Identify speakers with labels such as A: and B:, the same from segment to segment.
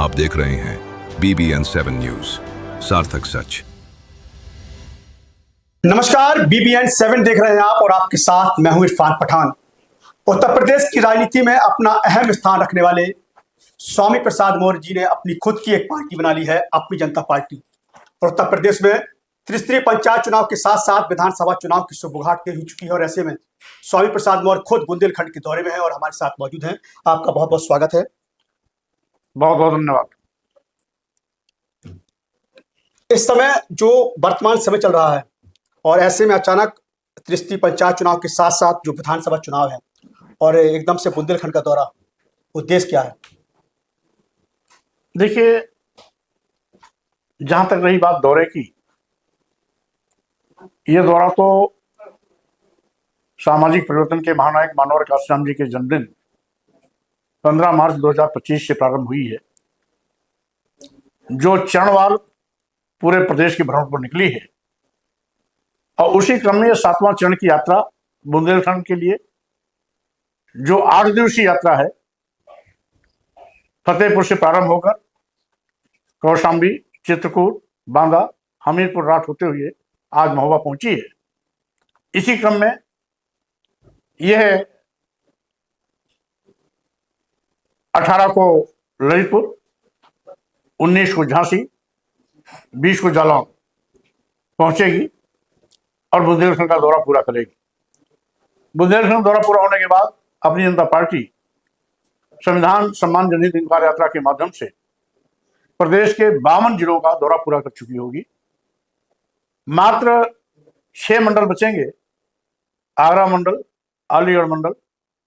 A: आप देख रहे हैं BBN 7 न्यूज, सार्थक सच।
B: नमस्कार, BBN 7 देख रहे हैं आप और आपके साथ मैं हूं इरफान पठान। उत्तर प्रदेश की राजनीति में अपना अहम स्थान रखने वाले स्वामी प्रसाद मौर्य जी ने अपनी खुद की एक पार्टी बना ली है, अपनी जनता पार्टी। और उत्तर प्रदेश में त्रिस्तरीय पंचायत चुनाव के साथ साथ विधानसभा चुनाव की सुबुगाहट तेज हो चुकी है और ऐसे में स्वामी प्रसाद मौर्य खुद बुंदेलखंड के दौरे में है और हमारे साथ मौजूद हैं। आपका बहुत बहुत स्वागत है।
C: बहुत बहुत धन्यवाद।
B: इस समय जो वर्तमान समय चल रहा है और ऐसे में अचानक त्रिस्तरीय पंचायत चुनाव के साथ साथ जो विधानसभा चुनाव है और एकदम से बुंदेलखंड का दौरा, उद्देश्य क्या है?
C: देखिए, जहां तक रही बात दौरे की, ये दौरा तो सामाजिक परिवर्तन के महानायक मानवर काशीराम जी के जन्मदिन 15 मार्च 2025 से प्रारंभ हुई है, जो चरणवार पूरे प्रदेश के भ्रमण पर निकली है। और उसी क्रम में 7वां चरण की यात्रा बुंदेलखंड के लिए, जो 8 दिवसीय यात्रा है, फतेहपुर से प्रारंभ होकर कौशाम्बी, चित्रकूट, बांदा, हमीरपुर राठ होते हुए आज महोबा पहुंची है। इसी क्रम में यह 18 को ललितपुर, 19 को झांसी, 20 को जालौन पहुंचेगी और बुंदेलखंड का दौरा पूरा करेगी। बुंदेलखंड दौरा पूरा होने के बाद अपनी जनता पार्टी संविधान सम्मान जनहित इंकार यात्रा के माध्यम से प्रदेश के 52 जिलों का दौरा पूरा कर चुकी होगी। मात्र 6 मंडल बचेंगे: आगरा मंडल, अलीगढ़ मंडल,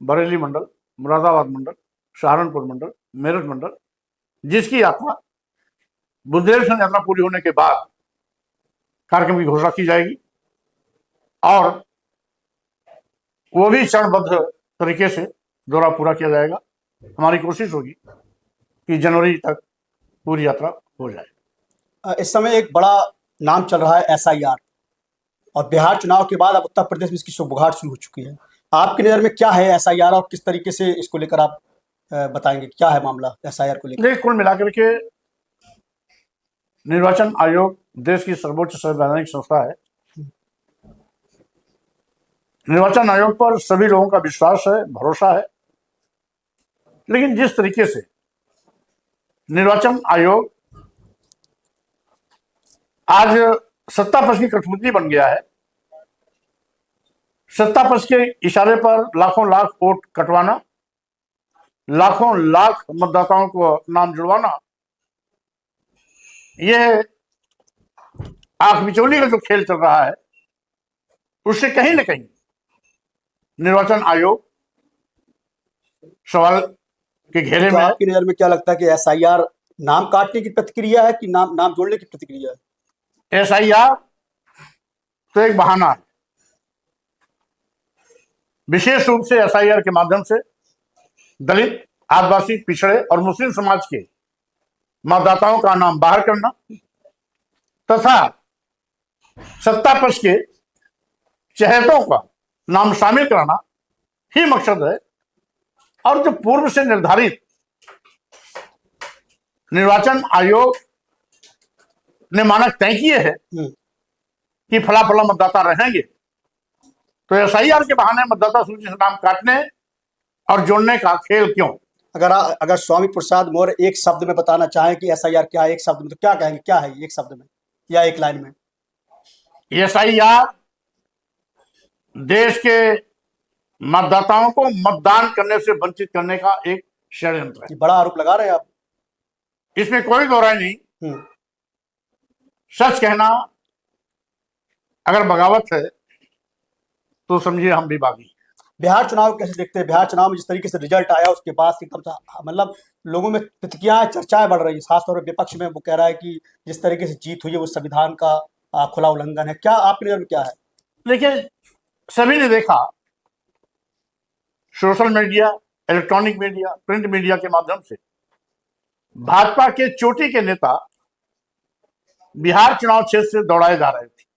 C: बरेली मंडल, मुरादाबाद मंडल, सहारनपुर मंडल, मेरठ मंडल, जिसकी यात्रा बुंदेलखंड यात्रा पूरी होने के बाद कार्यक्रम की घोषणा की जाएगी और वो भी चरणबद्ध तरीके से दौरा पूरा किया जाएगा। हमारी कोशिश होगी कि जनवरी तक पूरी यात्रा हो जाए।
B: इस समय एक बड़ा नाम चल रहा है SIR और बिहार चुनाव के बाद अब उत्तर प्रदेश में इसकी सुबुगाहट शुरू हो चुकी है। आपकी नज़र में क्या है SIR और किस तरीके से इसको लेकर आप बताएंगे? क्या है मामला SIR को लेकर?
C: कुल मिलाकर के निर्वाचन आयोग देश की सर्वोच्च संवैधानिक संस्था है। निर्वाचन आयोग पर सभी लोगों का विश्वास है, भरोसा है, लेकिन जिस तरीके से निर्वाचन आयोग आज सत्ता पक्ष की कठपुतली बन गया है, सत्ता पक्ष के इशारे पर लाखों लाख वोट कटवाना, लाखों लाख मतदाताओं को नाम जुड़वाना, यह आंख मिचौली का जो खेल चल रहा है, उससे कहीं न कहीं निर्वाचन आयोग सवाल के घेरे में।
B: आपकी नज़र में क्या लगता है कि SIR नाम काटने की प्रतिक्रिया है कि नाम जोड़ने की प्रतिक्रिया है?
C: SIR तो एक बहाना है। विशेष रूप से SIR के माध्यम से दलित, आदिवासी, पिछड़े और मुस्लिम समाज के मतदाताओं का नाम बाहर करना तथा सत्ता पक्ष के चहेतों का नाम शामिल कराना ही मकसद है। और जो पूर्व से निर्धारित निर्वाचन आयोग ने मानक तय किए हैं कि फला फला मतदाता रहेंगे, तो SIR के बहाने मतदाता सूची से नाम काटने और जोड़ने का खेल क्यों?
B: अगर स्वामी प्रसाद मौर्य एक शब्द में बताना चाहें कि SIR क्या है एक शब्द में, तो क्या कहेंगे? क्या है एक शब्द में या एक लाइन में?
C: SIR देश के मतदाताओं को मतदान करने से वंचित करने का एक षड्यंत्र है।
B: बड़ा आरोप लगा रहे हैं आप।
C: इसमें कोई दो राय नहीं। सच कहना अगर बगावत है तो समझिए हम भी बागी।
B: बिहार चुनाव कैसे देखते हैं? बिहार चुनाव में जिस तरीके से रिजल्ट आया उसके बाद एकदम से मतलब लोगों में प्रतिक्रियाएं, चर्चाएं बढ़ रही है, खासतौर पर विपक्ष में। वो कह रहा है कि जिस तरीके से जीत हुई है वो संविधान का खुला उल्लंघन है। क्या आपकी नजर में क्या है?
C: देखिए, सभी ने देखा, social media, electronic media, print media के माध्यम से भाजपा के चोटी के नेता बिहार चुनाव क्षेत्र से दौड़ाए जा रहे थे।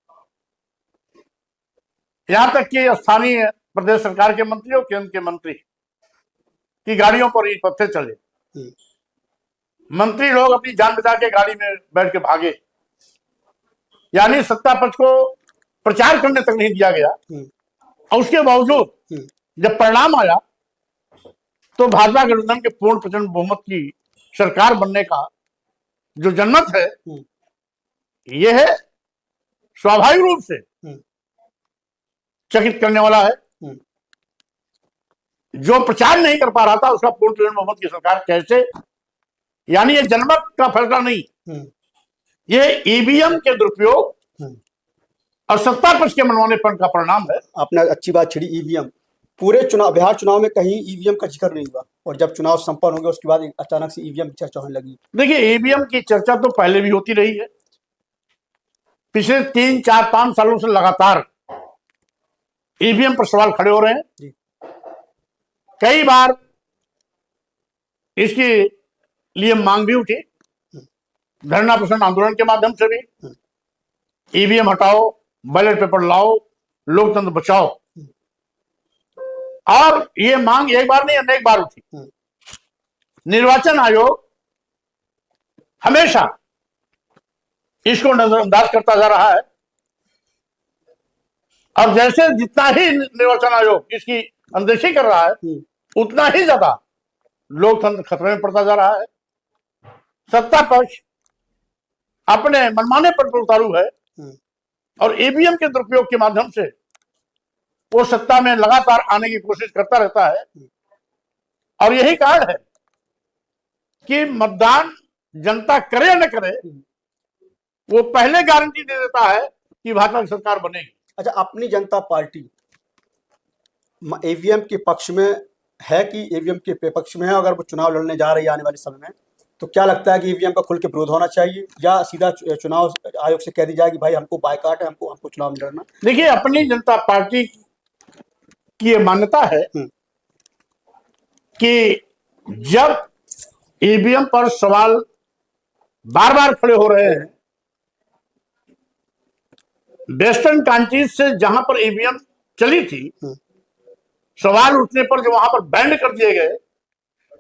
C: यहां तक कि स्थानीय प्रदेश सरकार के मंत्री और केंद्र के मंत्री की गाड़ियों पर ही पत्थर चले। मंत्री लोग अपनी जान बचा के गाड़ी में बैठ के भागे, यानी सत्ता पक्ष को प्रचार करने तक नहीं दिया गया। और उसके बावजूद जब परिणाम आया तो भाजपा गठबंधन के पूर्ण प्रचंड बहुमत की सरकार बनने का जो जनमत है, यह है स्वाभाविक रूप से चकित करने वाला है। जो प्रचार नहीं कर पा रहा था उसका पूर्ण प्रचंड बहुमत की सरकार कैसे, यानी ये जनमत का फैसला नहीं, ये ईवीएम के दुरुपयोग और सत्ता पक्ष के मनमानेपन का परिणाम है।
B: आपने अच्छी बात छिड़ी ईवीएम। पूरे चुनाव, बिहार चुनाव में कहीं ईवीएम का जिक्र नहीं हुआ, और जब चुनाव संपन्न हो गया उसके बाद अचानक से ईवीएम की चर्चा होने लगी।
C: देखिए, ईवीएम की चर्चा तो पहले भी होती रही है। पिछले 3, 4, 5 सालों से लगातार ईवीएम पर सवाल खड़े हो रहे हैं। कई बार इसके लिए मांग भी उठी, धरना प्रदर्शन आंदोलन के माध्यम से भी, ईवीएम हटाओ, बैलेट पेपर लाओ, लोकतंत्र बचाओ। और ये मांग एक बार नहीं अनेक बार उठी। निर्वाचन आयोग हमेशा इसको नजरअंदाज करता जा रहा है, और जैसे जितना ही निर्वाचन आयोग इसकी अनदेखी कर रहा है, उतना ही ज्यादा लोकतंत्र खतरे में पड़ता जा रहा है। सत्ता पक्ष अपने मनमाने पर उतारू है, और ईवीएम के दुरुपयोग के माध्यम से वो सत्ता में लगातार आने की कोशिश करता रहता है। और यही कारण है कि मतदान जनता करे या न करे, वो पहले गारंटी दे देता है कि भाजपा की सरकार बनेगी।
B: अच्छा, अपनी जनता पार्टी ईवीएम के पक्ष में है कि ईवीएम के विपक्ष में है? अगर वो चुनाव लड़ने जा रही है आने वाले समय में, तो क्या लगता है कि ईवीएम का खुल के विरोध होना चाहिए, या सीधा चुनाव आयोग से कह दी जाए कि भाई हमको बायकॉट है, हमको चुनाव में लड़ना?
C: देखिए, अपनी जनता पार्टी की ये मान्यता है कि जब ईवीएम पर सवाल बार बार खड़े हो रहे हैं, वेस्टर्न कंट्रीज से जहां पर ईवीएम चली थी, सवाल उठने पर जो वहां पर बैन कर दिए गए,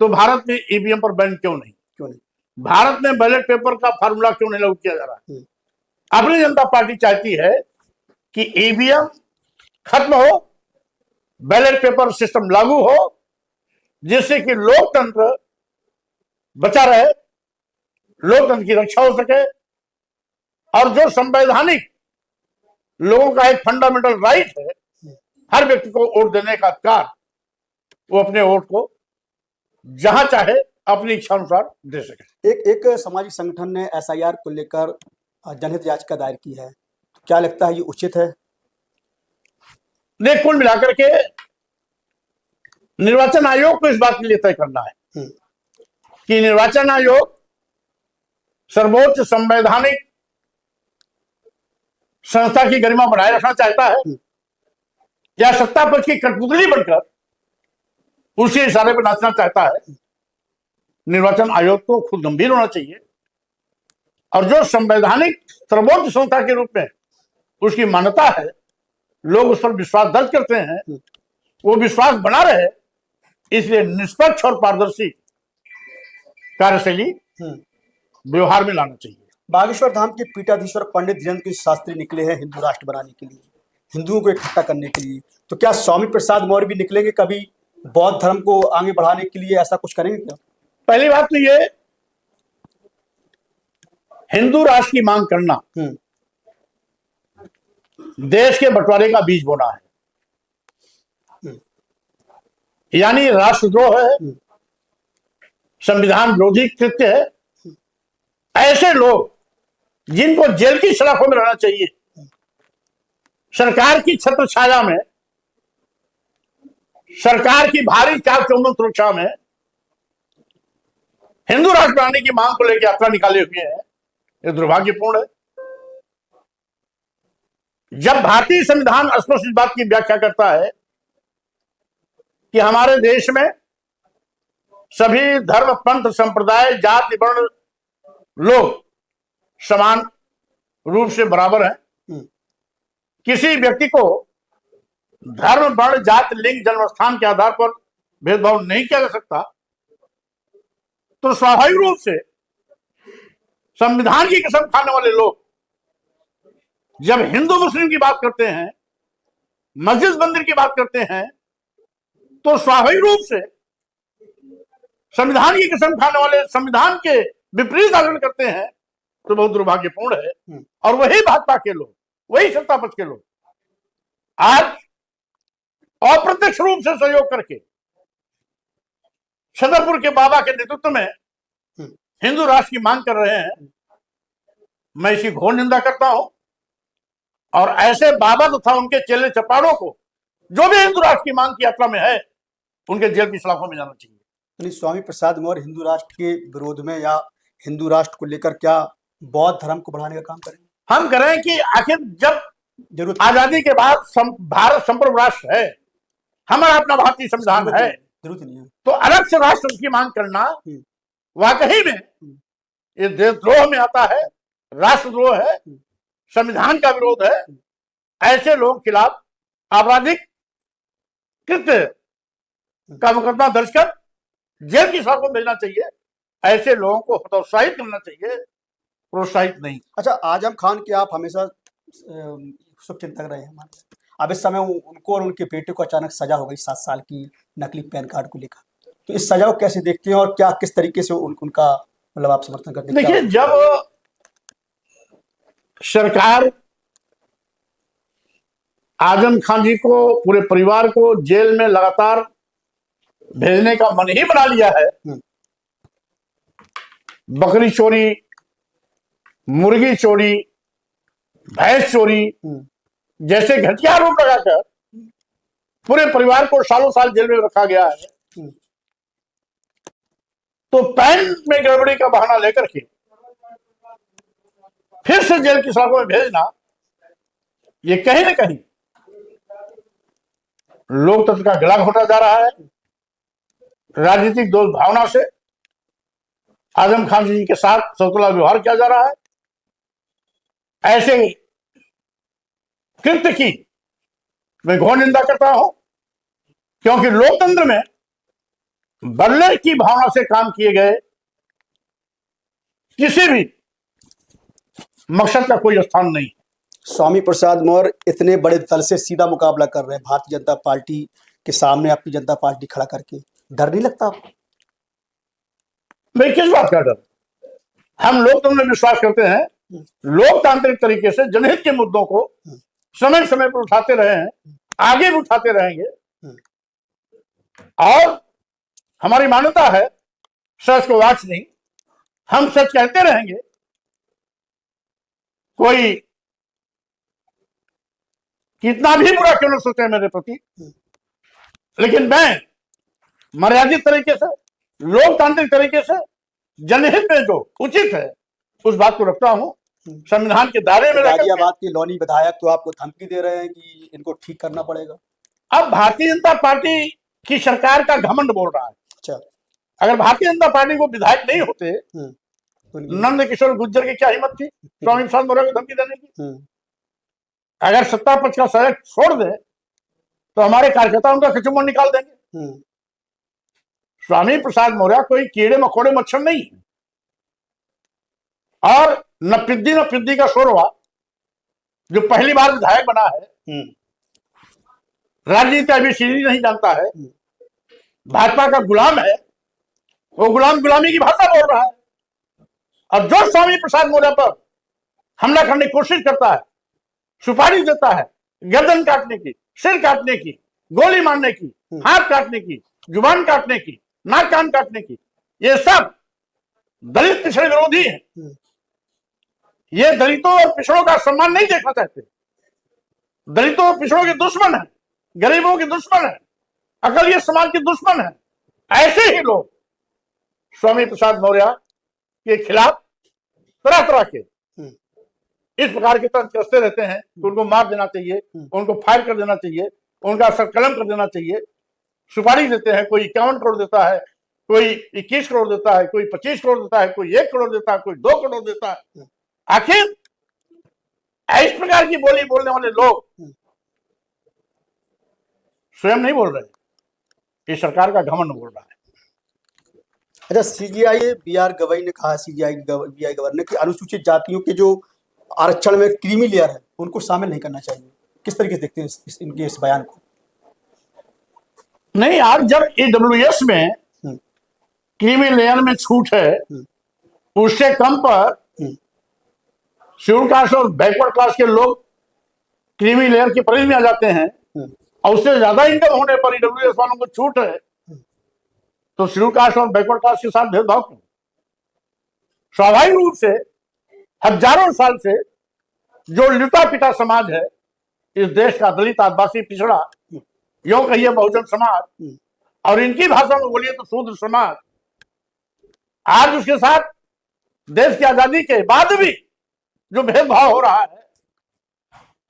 C: तो भारत में ईवीएम पर बैन क्यों नहीं? भारत में बैलेट पेपर का फार्मूला क्यों नहीं लागू किया जा रहा है? अपनी जनता पार्टी चाहती है कि ईवीएम खत्म हो, बैलेट पेपर सिस्टम लागू हो, जिससे कि लोकतंत्र बचा रहे, लोकतंत्र की रक्षा हो सके, और जो संवैधानिक लोगों का एक फंडामेंटल राइट है, हर व्यक्ति को वोट देने का अधिकार, वो अपने वोट को जहां चाहे अपनी इच्छा अनुसार दे सके।
B: एक सामाजिक संगठन ने एसआईआर को लेकर जनहित याचिका दायर की है, क्या लगता है ये उचित है?
C: देख, कुल मिलाकर के निर्वाचन आयोग को इस बात के लिए तय करना है कि निर्वाचन आयोग सर्वोच्च संवैधानिक संस्था की गरिमा बनाए रखना चाहता है, या सत्ता पक्ष की कठपुतली बनकर उसी इशारे पर नाचना चाहता है। निर्वाचन आयोग को खुद गंभीर होना चाहिए, और जो संवैधानिक सर्वोच्च संस्था के रूप में उसकी मान्यता है, लोग उस पर विश्वास दर्ज करते हैं, वो विश्वास बना रहे, इसलिए निष्पक्ष और पारदर्शी कार्यशैली व्यवहार में लाना चाहिए।
B: बागेश्वर धाम के पीठाधीश्वर पंडित धीरेन्द्र शास्त्री निकले हैं हिंदू राष्ट्र बनाने के लिए, हिंदुओं को इकट्ठा करने के लिए, तो क्या स्वामी प्रसाद मौर्य भी निकलेंगे कभी बौद्ध धर्म को आगे बढ़ाने के लिए? ऐसा कुछ करेंगे क्या?
C: पहली बात तो ये, हिंदू राष्ट्र की मांग करना देश के बंटवारे का बीज बोना है, यानी राष्ट्रद्रोह है, संविधान विरोधी कृत्य है। ऐसे लोग जिनको जेल की सलाखों में रहना चाहिए, सरकार की छत्र छाया में, सरकार की भारी चाक चौबंद सुरक्षा में हिंदू राष्ट्र बनाने की मांग को लेकर यात्रा निकाले हुए हैं, ये दुर्भाग्यपूर्ण है। जब भारतीय संविधान स्पष्ट इस बात की व्याख्या करता है कि हमारे देश में सभी धर्म, पंथ, संप्रदाय, जाति, वर्ण लोग समान रूप से बराबर हैं, किसी व्यक्ति को धर्म, वर्ण, जाति, लिंग, जन्म स्थान के आधार पर भेदभाव नहीं किया जा सकता, तो स्वाभाविक रूप से संविधान की कसम खाने वाले लोग जब हिंदू मुस्लिम की बात करते हैं, मस्जिद मंदिर की बात करते हैं, तो स्वाभाविक रूप से संविधान की कसम खाने वाले संविधान के विपरीत आचरण करते हैं, तो बहुत दुर्भाग्यपूर्ण है। और वही भाजपा के लोग, वही सत्ता पक्ष के लोग आज अप्रत्यक्ष रूप से सहयोग करके छतरपुर के बाबा के नेतृत्व में हिंदू राष्ट्र की मांग कर रहे हैं। मैं इसकी घोर निंदा करता हूं और ऐसे बाबा तथा उनके चेले चपाड़ों को जो भी हिंदू राष्ट्र की मांग की यात्रा में है, उनके जेल की सलाखों में जाना चाहिए।
B: यानी स्वामी प्रसाद मौर्य हिंदू राष्ट्र के विरोध में या हिंदू राष्ट्र को लेकर क्या बौद्ध धर्म को बढ़ाने का काम करेंगे?
C: हम करें कि आखिर जब
B: जरूरत
C: आजादी के बाद भारत संप्रभु राष्ट्र है, हमारा अपना भारतीय संविधान है,
B: जरूरत नहीं है
C: तो अलग से राष्ट्र की मांग करना वाकई में ये देशद्रोह में आता है, राष्ट्रद्रोह है, संविधान का विरोध है। ऐसे लोगों के खिलाफ आपराधिक कृत्य का मुकदमा दर्ज कर जेल की सलाखों में भेजना चाहिए। ऐसे लोगों को हतोत्साहित करना चाहिए, प्रोत्साहित नहीं।
B: अच्छा, आजम खान के आप हमेशा शुभचिंतक रहे हैं। अब इस समय उनको और उनके बेटे को अचानक सजा हो गई 7 साल की नकली पैन कार्ड को लेकर, तो इस सजा को कैसे देखते हैं और क्या किस तरीके से उनका मतलब आप समर्थन करते हैं?
C: देखिए, जब सरकार आजम खान जी को, पूरे परिवार को जेल में लगातार भेजने का मन ही बना लिया है, बकरी चोरी, मुर्गी चोरी, भैंस चोरी जैसे घटिया आरोप लगाकर पूरे परिवार को सालों साल जेल में रखा गया है, तो पैन में गड़बड़ी का बहाना लेकर के फिर से जेल की सलाखों में भेजना, ये कहीं ना कहीं लोकतंत्र का गला घोटा जा रहा है। राजनीतिक दोष भावना से आजम खान जी के साथ सौतला व्यवहार किया जा रहा है। ऐसे कृत्य की मैं घोर निंदा करता हूं, क्योंकि लोकतंत्र में बदले की भावना से काम किए गए किसी भी मकसद का कोई स्थान नहीं।
B: स्वामी प्रसाद मौर्य इतने बड़े दल से सीधा मुकाबला कर रहे हैं, भारतीय जनता पार्टी के सामने अपनी जनता पार्टी खड़ा करके, डर नहीं लगता आपको?
C: भाई, किस बात का डर? हम लोकतंत्र में विश्वास करते हैं, लोकतांत्रिक तरीके से जनहित के मुद्दों को समय समय पर उठाते रहे हैं, आगे भी उठाते रहेंगे। और हमारी मान्यता है सच को वाच नहीं, हम सच कहते रहेंगे। कोई कितना भी बुरा क्यों न सोचे मेरे प्रति, लेकिन मैं मर्यादित तरीके से, लोकतांत्रिक तरीके से, जनहित में जो उचित है उस बात को रखता हूं, संविधान के दायरे में।
B: गाजियाबाद के लौनी विधायक तो आपको धमकी दे रहे हैं कि इनको ठीक करना पड़ेगा।
C: अब भारतीय जनता पार्टी की सरकार का घमंड बोल रहा है।
B: अच्छा,
C: अगर भारतीय जनता पार्टी को विधायक नहीं होते, नंद किशोर गुर्जर की क्या हिम्मत थी स्वामी प्रसाद मौर्य को धमकी देने की? अगर सत्ता पक्ष का सहयोग छोड़ दे तो हमारे कार्यकर्ता उनका कचुम्बन निकाल देंगे। स्वामी प्रसाद मौर्य कोई कीड़े मकोड़े मच्छर नहीं है, और न पिद्दी का शोरवा जो पहली बार विधायक बना है, राजनीति अभी सीढ़ी नहीं जानता है, भाजपा का गुलाम है, वो गुलामी की भाषा बोल रहा है। और जो स्वामी प्रसाद मौर्य पर हमला करने की कोशिश करता है, सुपारी देता है, गर्दन काटने की, सिर काटने की, गोली मारने की, हाथ काटने की, जुबान काटने की, नाक कान काटने की, ये सब दलित पिछड़े विरोधी हैं। ये दलितों और पिछड़ों का सम्मान नहीं देखना चाहते। दलितों और पिछड़ों के दुश्मन है, गरीबों के दुश्मन है, अकलियत समाज के दुश्मन है। ऐसे ही लोग स्वामी प्रसाद मौर्य के खिलाफ तरह तरह के इस प्रकार के तंत्र कसते रहते हैं कि उनको मार देना चाहिए, उनको फायर कर देना चाहिए, उनका सरकलम कर देना चाहिए। सुपारी देते हैं, कोई 51 करोड़ देता है, कोई 21 करोड़ देता है, कोई 25 करोड़ देता है, कोई 1 करोड़ देता है, कोई 2 करोड़ देता है। आखिर इस प्रकार की बोली बोलने वाले लोग स्वयं नहीं बोल रहे, ये सरकार का घमंड बोल रहा है।
B: अच्छा, सीजीआई बी आर गवई ने कहा, सीजीआई बी आई गवर्नर की अनुसूचित जातियों के जो आरक्षण में क्रीमी लेयर है उनको शामिल नहीं करना चाहिए। किस तरीके से देखते हैं इनके इस बयान को?
C: नहीं, आज जब ईडब्ल्यूएस में
B: हम्म,
C: क्रीमी लेयर में छूट है,
B: हम्म,
C: उससे कम पर
B: हम्म,
C: शेड्यूल कास्ट और बैकवर्ड क्लास के लोग क्रीमी लेयर की परिधि में आ जाते हैं,
B: हम्म,
C: और उससे ज्यादा इनकम होने पर ईडब्ल्यूएस वालों को छूट है, तो शेड्यूल कास्ट और बैकवर्ड क्लास के साथ भेदभाव क्यों? स्वाभाविक रूप से हजारों साल से जो लुटा पिटा समाज है इस देश का, दलित, आदिवासी, पिछड़ा, यो कहिए बहुजन समाज, और इनकी भाषा में बोलिए तो शूद्र समाज, आज उसके साथ देश की आजादी के बाद भी जो भेदभाव हो रहा है,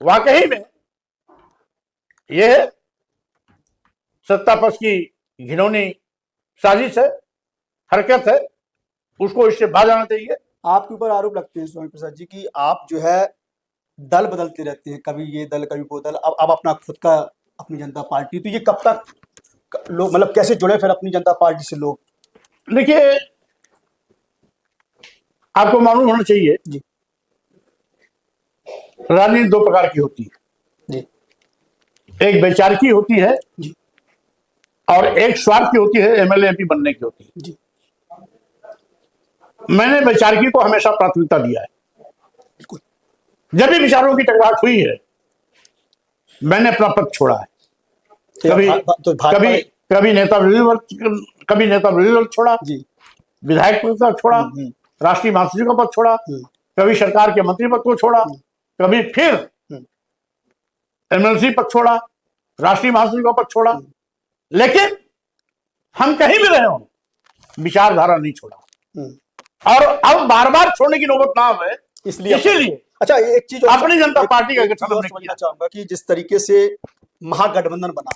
C: वाकई में यह सत्ता पक्ष की घिनौनी साजिश है, हरकत है, उसको इससे भाग जाना चाहिए।
B: आपके ऊपर आरोप लगते हैं स्वामी प्रसाद जी की आप जो है दल बदलते रहते हैं, कभी ये दल कभी वो दल, अब अपना खुद का अपनी जनता पार्टी, तो ये कब तक लोग मतलब कैसे जुड़े फिर अपनी जनता पार्टी से लोग?
C: देखिए, आपको मालूम होना चाहिए
B: जी
C: राजनीति दो प्रकार की होती है,
B: जी
C: एक वैचारिकी होती है
B: जी
C: और एक स्वार्थ की होती है, एमएलए एमपी बनने की होती है।
B: जी
C: मैंने वैचारिकी को हमेशा प्राथमिकता दिया है।
B: बिल्कुल।
C: जब भी विचारों की टकराव हुई है, मैंने अपना पक्ष छोड़ा है। कभी
B: तो
C: कभी कभी नेता विरोधी दल छोड़ा,
B: जी
C: विधायक पद का छोड़ा, राष्ट्रीय महासचिव का पद छोड़ा, कभी सरकार के मंत्री पद को छोड़ा, कभी फिर एमएलसी पद छोड़ा, राष्ट्रीय महासचिव का पद छोड़ा, लेकिन हम कहीं भी रहे हो विचारधारा नहीं छोड़ा, और अब बार बार छोड़ने की नौबत ना आवे, इसीलिए
B: अच्छा, एक चीज
C: अपनी जनता पार्टी का गठन हमने
B: समझना चाहूंगा कि जिस तरीके से महागठबंधन बना,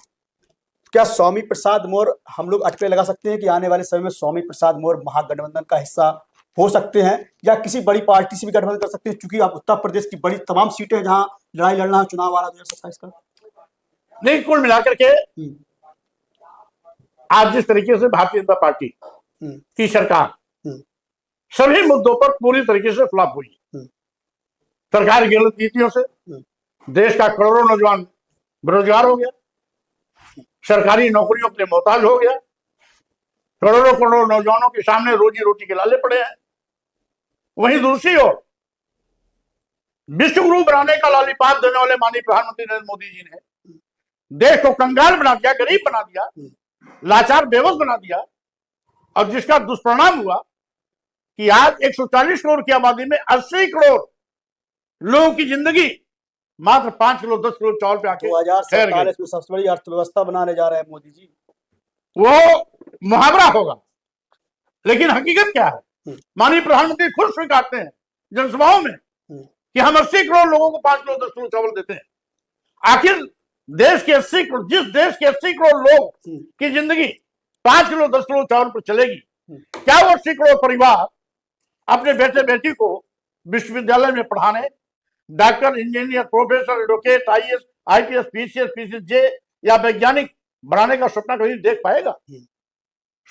B: क्या स्वामी प्रसाद मौर्य, हम लोग अटकलें लगा सकते हैं कि आने वाले समय में स्वामी प्रसाद मौर्य महागठबंधन का हिस्सा हो सकते हैं, या किसी बड़ी पार्टी से भी गठबंधन कर सकते हैं, क्योंकि आप उत्तर प्रदेश की बड़ी तमाम सीटें हैं जहां लड़ाई लड़ना है चुनाव आ रहा 2027 का?
C: नहीं, कुल मिलाकर के आज जिस तरीके से भारतीय जनता पार्टी की सरकार सभी मुद्दों पर पूरी तरीके से फ्लॉप हुई, सरकार की गलत नीतियों से देश का करोड़ों नौजवान बेरोजगार हो गया, सरकारी नौकरियों के लिए मोहताज हो गया, करोड़ों करोड़ों नौजवानों के सामने रोजी रोटी के लाले पड़े हैं। वहीं दूसरी ओर विश्व गुरु बनाने का लालीपाप देने वाले माननीय प्रधानमंत्री नरेंद्र मोदी जी ने देश को कंगाल बना दिया, गरीब बना दिया, लाचार बेबस बना दिया, और जिसका दुष्परिणाम हुआ कि आज 140 करोड़ की आबादी में 80 करोड़ लोगों की जिंदगी मात्र 5 किलो 10 किलो चावल पे आके
B: 2047 में सबसे बड़ी अर्थव्यवस्था बनाने जा रहे हैं मोदी जी।
C: वो मुहावरा होगा, लेकिन हकीकत क्या है? माननीय प्रधानमंत्री खुद स्वीकारते हैं जनसभाओं में कि हम 80 करोड़ लोगों को 5 किलो 10 किलो चावल देते हैं। आखिर देश के 80 करोड़, जिस देश के 80 करोड़ लोग की जिंदगी 5 किलो 10 किलो चावल पर चलेगी, क्या वो 80 करोड़ परिवार अपने बेटे बेटी को विश्वविद्यालय में पढ़ाने, doctor, engineer, professor, advocate, IAS, IPS, PCS, PCJ या वैज्ञानिक बनाने का सपना कभी देख पाएगा?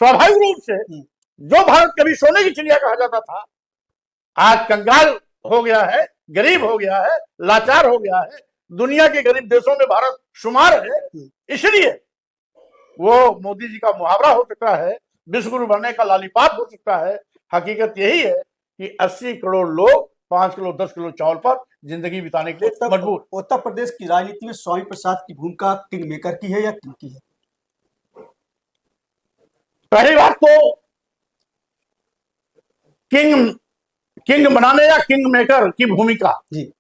C: स्वाभाविक रूप से जो भारत कभी सोने की चिड़िया कहा जाता था, आज कंगाल हो गया है, गरीब हो गया है, लाचार हो गया है, दुनिया के गरीब देशों में भारत शुमार है। इसलिए वो मोदी जी का मुहावरा हो सकता है, विश्व गुरु बनने का लालीपाप हो सकता है। हकीकत यही है कि 80 करोड़ लोग 5 किलो 10 किलो चावल पर जिंदगी बिताने के लिए मजबूर।
B: उत्तर प्रदेश की राजनीति में स्वामी प्रसाद की भूमिका किंग मेकर की है या किंग की है?
C: पहली बात तो किंग बनाने या किंग मेकर की भूमिका
B: जी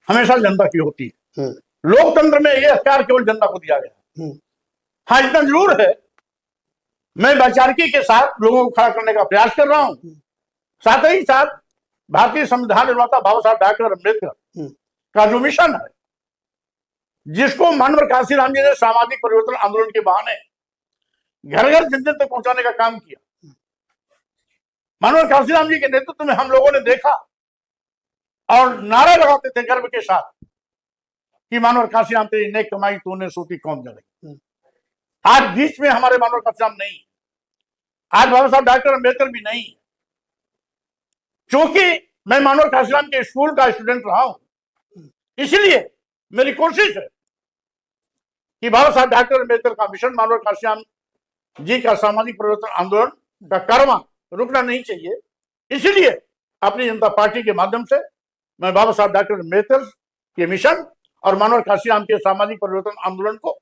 C: हमेशा जनता की होती है। लोकतंत्र में यह अधिकार केवल जनता को दिया गया। हाँ, इतना जरूर है, मैं वैचारिकी के साथ लोगों को खड़ा करने का प्रयास कर रहा हूं, साथ ही साथ भारतीय संविधान निर्माता बाबा साहब डॉक्टर अम्बेडकर का जो मिशन है, जिसको मानवर काशीराम जी ने सामाजिक परिवर्तन आंदोलन के बहाने घर घर जन जन तक पहुंचाने का काम किया। मानवर काशीराम जी के नेतृत्व में हम लोगों ने देखा और नारा लगाते थे गर्व के साथ कि मानवर काशीराम तेरी नेक कमाई तूने सूती कौम जलाई। आज बीच में हमारे मानवर काशीराम नहीं, आज बाबा साहब डॉक्टर अम्बेडकर भी नहीं है। क्योंकि मैं मानव काशीराम के स्कूल का स्टूडेंट रहा हूं, इसलिए मेरी कोशिश है कि बाबा साहब डॉक्टर अम्बेडकर का मिशन मानव काशीराम जी का सामाजिक परिवर्तन आंदोलन का कारवां रुकना नहीं चाहिए। इसलिए अपनी जनता पार्टी के माध्यम से मैं बाबा साहब डॉक्टर अम्बेडकर के मिशन और मानव काशीराम के सामाजिक परिवर्तन आंदोलन को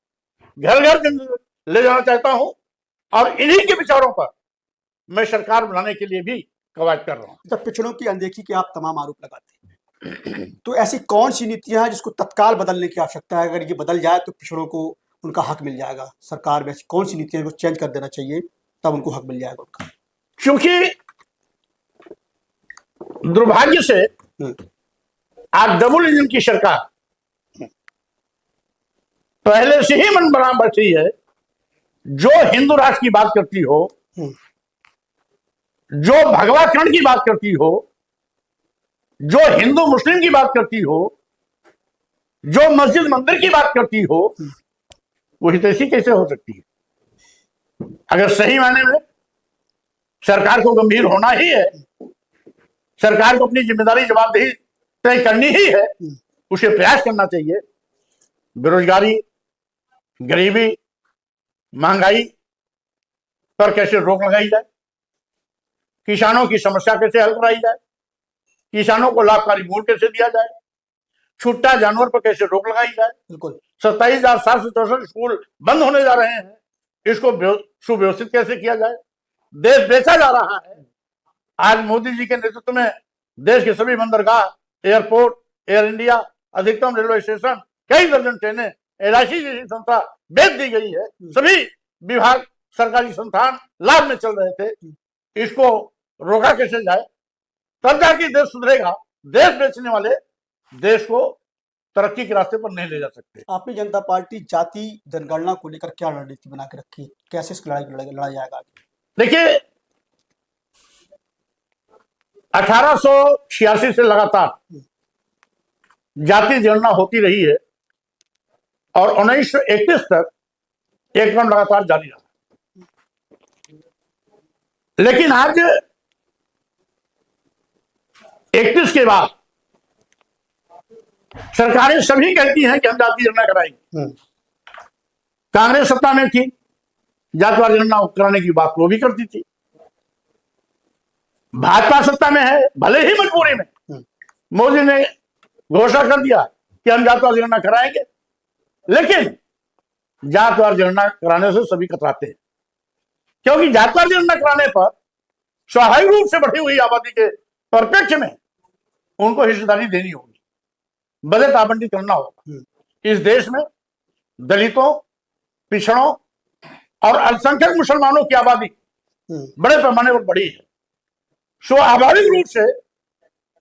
C: घर घर ले जाना चाहता हूं और इन्हीं के विचारों पर मैं सरकार बनाने के लिए भी कवायद कर रहा हूं।
B: जब पिछड़ों की अनदेखी के आप तमाम आरोप लगाते हैं, तो ऐसी कौन सी नीतियां हैं जिसको तत्काल बदलने की आवश्यकता है? अगर ये बदल जाए तो पिछड़ों को उनका हक मिल जाएगा। सरकार में ऐसी कौन सी नीतियां को चेंज कर देना चाहिए, तब उनको हक मिल जाएगा उनका?
C: क्योंकि दुर्भाग्य से आज डबल इंजन की सरकार पहले से ही मन बना बैठी है। जो हिंदू राष्ट्र की बात करती हो, जो भगवाकरण की बात करती हो, जो हिंदू मुस्लिम की बात करती हो, जो मस्जिद मंदिर की बात करती हो, वो हितैषी कैसे हो सकती है? अगर सही मायने में सरकार को गंभीर होना ही है, सरकार को अपनी जिम्मेदारी जवाबदेही तय करनी ही है, उसे प्रयास करना चाहिए। बेरोजगारी, गरीबी, महंगाई पर कैसे रोक लगाई जाए, किसानों की समस्या कैसे हल कराई जाए, किसानों को लाभकारी मूल्य कैसे दिया जाए, छुट्टा जानवर पर कैसे रोक लगाई जाए।
B: बिल्कुल
C: 27,764 स्कूल बंद होने जा रहे हैं, इसको सुव्यवस्थित कैसे किया जाए। देश बेचा जा रहा है। आज मोदी जी के नेतृत्व में देश के सभी बंदरगाह, एयरपोर्ट, एयर इंडिया, अधिकतम रेलवे स्टेशन, कई दर्जन ट्रेनें एलआईसी जैसी संस्था बेच दी गई है। सभी विभाग, सरकारी संस्थान लाभ में चल रहे थे। इसको रोका कैसे जाए, तब जाके देश सुधरेगा। देश बेचने वाले देश को तरक्की के रास्ते पर नहीं ले जा सकते।
B: आपकी जनता पार्टी जाति जनगणना को लेकर क्या रणनीति बना के रखी, कैसे इस लड़ाई लड़ा जाएगा आगे?
C: देखिए, 1886 से लगातार जाति जनगणना होती रही है और 1931 तक एक क्रम लगातार जारी रहा। लेकिन आज 31 के बाद सरकारें सभी कहती हैं कि हम जाति जनगणना कराएंगे। कांग्रेस सत्ता में थी, जातिवार जनगणना कराने की बात वो भी करती थी। भाजपा सत्ता में है, भले ही मजबूरी में मोदी ने घोषणा कर दिया कि हम जातिवार जनगणना कराएंगे, लेकिन जातिवार जनगणना कराने से सभी कतराते हैं। क्योंकि जातिवार जनगणना कराने पर स्वाभाविक रूप से बढ़ी हुई आबादी के परिप्रेक्ष्य में उनको हिस्सेदारी देनी होगी, बजट आवंटित करना होगा। इस देश में दलितों, पिछड़ों और अल्पसंख्यक मुसलमानों की आबादी बड़े पैमाने पर बढ़ी है। सो स्वाभाविक रूप से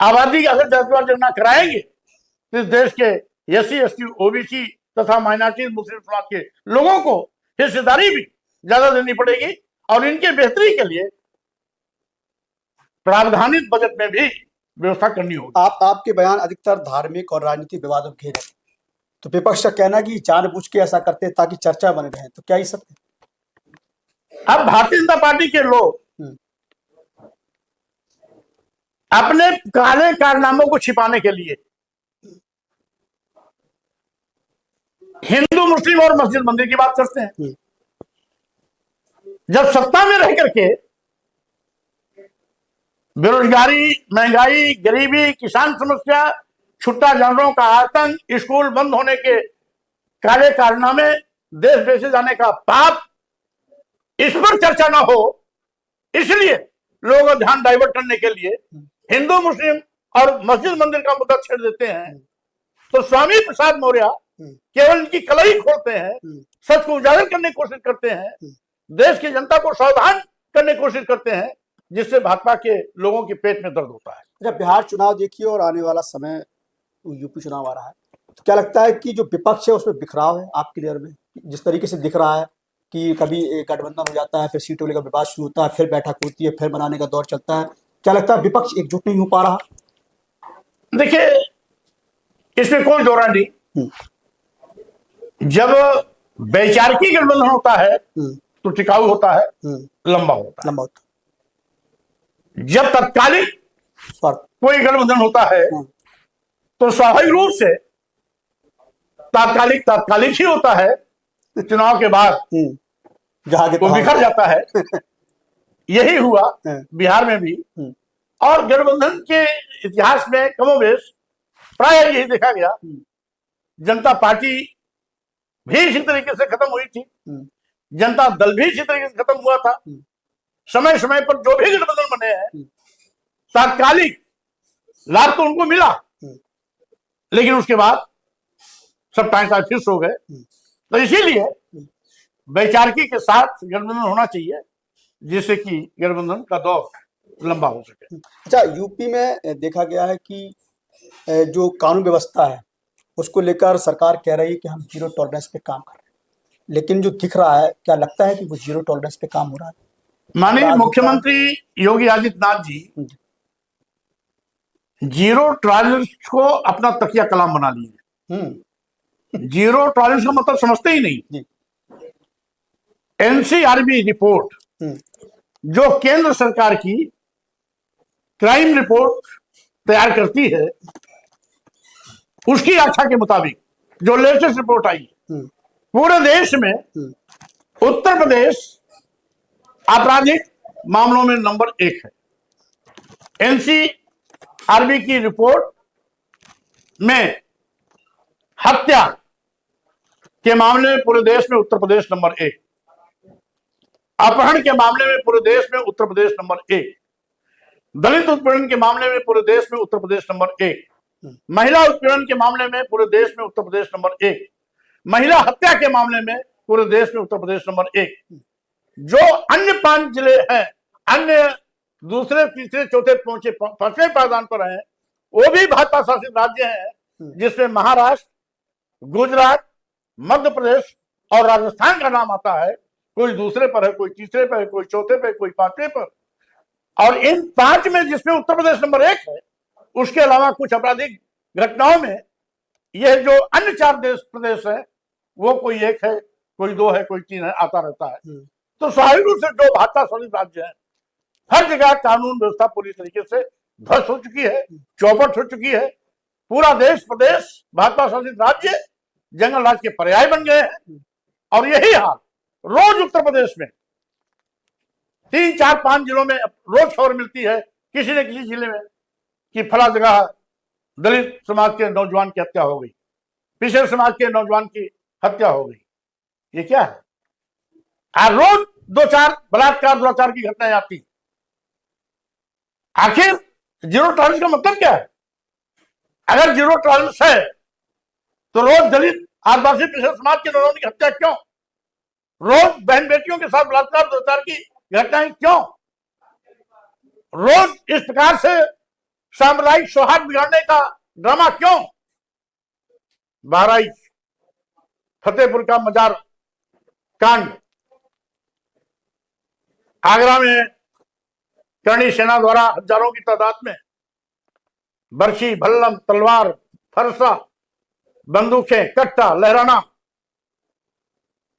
C: आबादी अगर जातिवार जनगणना कराएंगे तो इस देश के एससी, एसटी, ओबीसी तथा माइनॉरिटी मुस्लिम समाज के लोगों को हिस्सेदारी भी ज्यादा देनी पड़ेगी और इनके बेहतरी के लिए प्रावधानित बजट में भी व्यवस्था करनी होगी।
B: आपके बयान अधिकतर धार्मिक और राजनीतिक विवादों में घेरे, तो विपक्ष का कहना कि जानबूझ के ऐसा करते हैं ताकि चर्चा बने रहे, तो क्या ये सब?
C: अब भारतीय जनता पार्टी के लोग अपने काले कारनामों को छिपाने के लिए हिंदू, मुस्लिम और मस्जिद मंदिर की बात करते हैं। जब सत्ता में रह करके बेरोजगारी, महंगाई, गरीबी, किसान समस्या, छुट्टा जानवरों का आतंक, स्कूल बंद होने के काले कारनामे, देश बेचे जाने का पाप, इस पर चर्चा ना हो, इसलिए लोगों का ध्यान डाइवर्ट करने के लिए हिंदू, मुस्लिम और मस्जिद मंदिर का मुद्दा छेड़ देते हैं। तो स्वामी प्रसाद मौर्य केवल इनकी कलई खोलते हैं, सच को उजागर करने की कोशिश करते हैं, देश की जनता को सावधान करने की कोशिश करते हैं, जिससे भाजपा के लोगों के पेट में दर्द होता है।
B: जब बिहार चुनाव देखिए और आने वाला समय यूपी चुनाव आ रहा है, तो क्या लगता है कि जो विपक्ष है उसमें बिखराव है आपके लेयर में? जिस तरीके से दिख रहा है कि कभी गठबंधन हो जाता है, फिर सीटों लेकर विवाद शुरू होता है, फिर बैठक होती है, फिर बनाने का दौर चलता है, क्या लगता है विपक्ष एकजुट नहीं हो पा रहा?
C: देखिए, इसमें कोई दो राय नहीं। जब वैचारिक गठबंधन होता है तो टिकाऊ होता है, लंबा होता है।
B: लंबा होता
C: जब तत्कालिक
B: स्वार्थ
C: कोई गठबंधन होता है तो स्वाभाविक रूप से तात्कालिक ही होता है, चुनाव के बाद
B: जहां के
C: वो बिखर जाता है। यही हुआ बिहार में भी, और गठबंधन के इतिहास में कमोबेश प्राय यही देखा गया। जनता पार्टी भी इसी तरीके से खत्म हुई थी, जनता दल भी इसी तरीके से खत्म हुआ था। समय समय पर जो भी गठबंधन बने हैं तात्कालिक लाभ तो उनको मिला, लेकिन उसके बाद सब टाइम फिक्स हो गए। तो इसीलिए वैचारिकी के साथ गठबंधन होना चाहिए, जिससे कि गठबंधन का दौर लंबा हो सके।
B: अच्छा, यूपी में देखा गया है कि जो कानून व्यवस्था है उसको लेकर सरकार कह रही है कि हम जीरो टॉलरेंस पे काम कर रहे हैं, लेकिन जो दिख रहा है, क्या लगता है कि वो जीरो टॉलरेंस पे काम हो रहा है?
C: माननीय मुख्यमंत्री योगी आदित्यनाथ जी जीरो टॉलरेंस को अपना तकिया कलाम बना लिए। जीरो टॉलरेंस का मतलब समझते ही नहीं। एनसीआरबी रिपोर्ट जो केंद्र सरकार की क्राइम रिपोर्ट तैयार करती है, उसकी व्याख्या के मुताबिक जो लेटेस्ट रिपोर्ट आई, पूरे देश में उत्तर प्रदेश आपराधिक मामलों में नंबर 1 है। एनसीआरबी की रिपोर्ट में हत्या के मामले में पूरे देश में उत्तर प्रदेश नंबर 1, अपहरण के मामले में पूरे देश में उत्तर प्रदेश नंबर 1, दलित उत्पीड़न के मामले में पूरे देश में उत्तर प्रदेश नंबर 1, महिला उत्पीड़न के मामले में पूरे देश में उत्तर प्रदेश नंबर 1, महिला हत्या के मामले में पूरे देश में उत्तर प्रदेश नंबर 1। जो अन्य 5 जिले हैं, अन्य दूसरे तीसरे चौथे पहुंचे 5वें पायदान पर हैं, वो भी भाजपा शासित राज्य हैं, जिसमें महाराष्ट्र, गुजरात, मध्य प्रदेश और राजस्थान का नाम आता है। कोई दूसरे पर है, कोई तीसरे पर है, कोई चौथे पर, कोई 5वें पर। और इन 5 में जिसमें उत्तर प्रदेश नंबर 1 है, उसके अलावा कुछ आपराधिक घटनाओं में यह जो अन्य 4 प्रदेश है, वो कोई 1 है, कोई 2 है, कोई 3 है, आता रहता है। तो स्वाभाविक रूप से जो भाजपा शासित राज्य है, हर जगह कानून व्यवस्था पूरी तरीके से ध्वस्त हो चुकी है, चौपट हो चुकी है। पूरा देश प्रदेश भाजपा शासित राज्य जंगल राज के पर्याय बन गए हैं। और यही हाल रोज उत्तर प्रदेश में 3, 4, 5 जिलों में रोज खबर मिलती है किसी न किसी जिले में कि फला जगह दलित समाज के नौजवान की हत्या हो गई, पिछड़े समाज के नौजवान की हत्या हो गई। ये क्या है? रोज 2-4 बलात्कार दुराचार की घटनाएं आती। आखिर जीरो टॉलरेंस का मतलब क्या है? अगर जीरो टॉलरेंस है तो रोज दलित आदिवासी पिछड़े समाज के नौजवान की हत्या क्यों? रोज बहन बेटियों के साथ बलात्कार दुराचार की घटनाएं क्यों? रोज इस प्रकार से सामुदायिक सौहार्द बिगाड़ने का ड्रामा क्यों? बहराइच, फतेहपुर का मजार कांड, आगरा में करणी सेना द्वारा हजारों की तादाद में बर्छी, भल्लम, तलवार, फरसा, बंदूकें, कट्टा लहराना,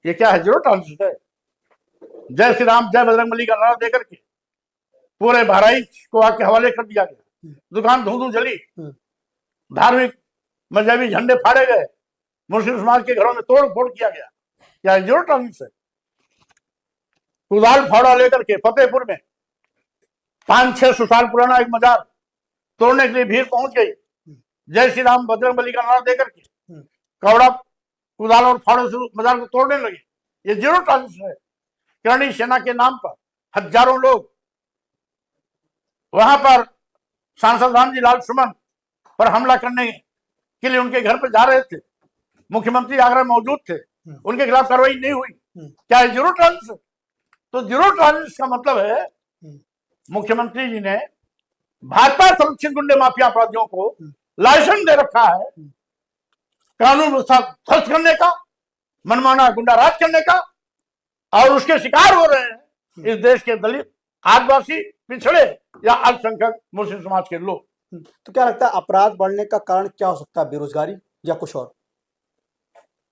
C: ये क्या है? जीरो टॉलरेंस है। जय श्री राम, जय बजरंगबली का नारा देकर के पूरे बहराइच को आग के हवाले कर दिया गया। दुकान धू जली, धार्मिक मजहबी झंडे फाड़े गए, मुस्लिम समाज के घरों में तोड़ फोड़ किया गया। क्या जीरो टॉलरेंस है? कुदाल फावड़ा लेकर के फतेहपुर में 500-600 साल पुराना एक मजार तोड़ने के लिए भीड़ पहुंच गई। जय श्री राम, बजरंगबली का नारा देकर के कवड़ा, कुदाल और फावड़े से मजार को तोड़ने लगे। ये जीरो टॉलरेंस है। करणी सेना के नाम पर हजारों लोग वहां पर सांसद रामजी लाल सुमन पर हमला करने के लिए उनके घर पर जा रहे थे। मुख्यमंत्री आगरा में मौजूद थे, उनके खिलाफ कार्रवाई नहीं हुई। क्या है? जीरो टॉलरेंस है। तो जीरो टॉलरेंस का मतलब है मुख्यमंत्री जी ने भाजपा संरक्षित गुंडे माफिया अपराधियों को लाइसेंस दे रखा है कानून व्यवस्था ध्वस्त करने का, मनमाना गुंडा राज करने का, और उसके शिकार हो रहे हैं इस देश के दलित, आदिवासी, पिछड़े या अल्पसंख्यक मुस्लिम समाज के लोग।
B: तो क्या लगता है अपराध बढ़ने का कारण क्या हो सकता है? बेरोजगारी या कुछ और?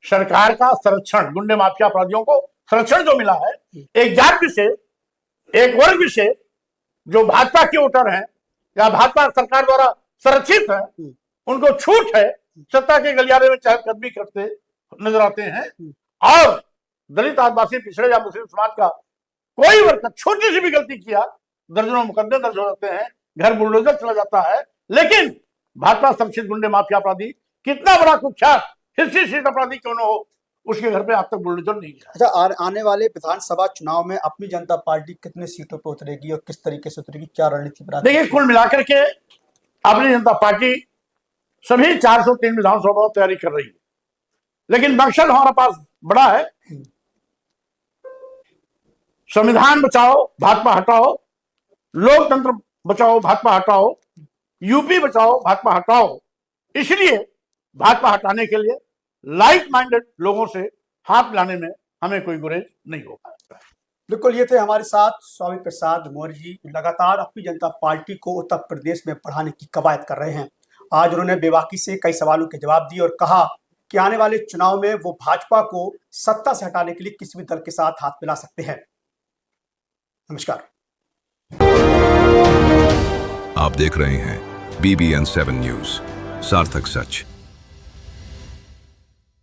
C: सरकार का संरक्षण, गुंडे माफिया अपराधियों को संरक्षण जो मिला है, एक जात विशेष, एक वर्ग विशेष जो भाजपा के वोटर हैं या भाजपा सरकार द्वारा संरक्षित है, उनको छूट है, सत्ता के गलियारे में चहलकदमी करते नजर आते हैं। और दलित, आदिवासी, पिछड़े या मुस्लिम समाज का कोई वर्ग छोटी सी भी गलती किया, दर्जनों मुकदमे दर्ज हो जाते हैं, घर बुलडोजर चला जाता है। लेकिन भाजपा संरक्षित गुंडे, माफिया अपराधी, कितना बड़ा कुख्यात हिस्ट्री शीट अपराधी क्यों न हो, उसके घर पे आज तक बुलडोजर नहीं गया।
B: अच्छा, आने वाले विधानसभा चुनाव में अपनी जनता पार्टी कितने सीटों पर उतरेगी और किस तरीके से उतरेगी, क्या रणनीति बना?
C: देखिए, कुल मिलाकर के अपनी जनता पार्टी सभी 403 विधानसभा तैयारी कर रही है, लेकिन मकसद हमारे पास बड़ा है। संविधान बचाओ, भाजपा हटाओ, लोकतंत्र बचाओ, भाजपा हटाओ, यूपी बचाओ, भाजपा हटाओ। इसलिए भाजपा हटाने के लिए लाइक माइंडेड लोगों से हाथ मिलाने में हमें कोई गुरेज नहीं होगा।
B: बिल्कुल, ये थे हमारे साथ स्वामी प्रसाद मौर्य जी, लगातार अपनी जनता पार्टी को उत्तर प्रदेश में बढ़ाने की कवायद कर रहे हैं। आज उन्होंने बेबाकी से कई सवालों के जवाब दिए और कहा कि आने वाले चुनाव में वो भाजपा को सत्ता से हटाने के लिए किसी भी दल के साथ हाथ मिला सकते हैं। नमस्कार।
A: आप देख रहे हैं BBN 7 न्यूज, सार्थक सच।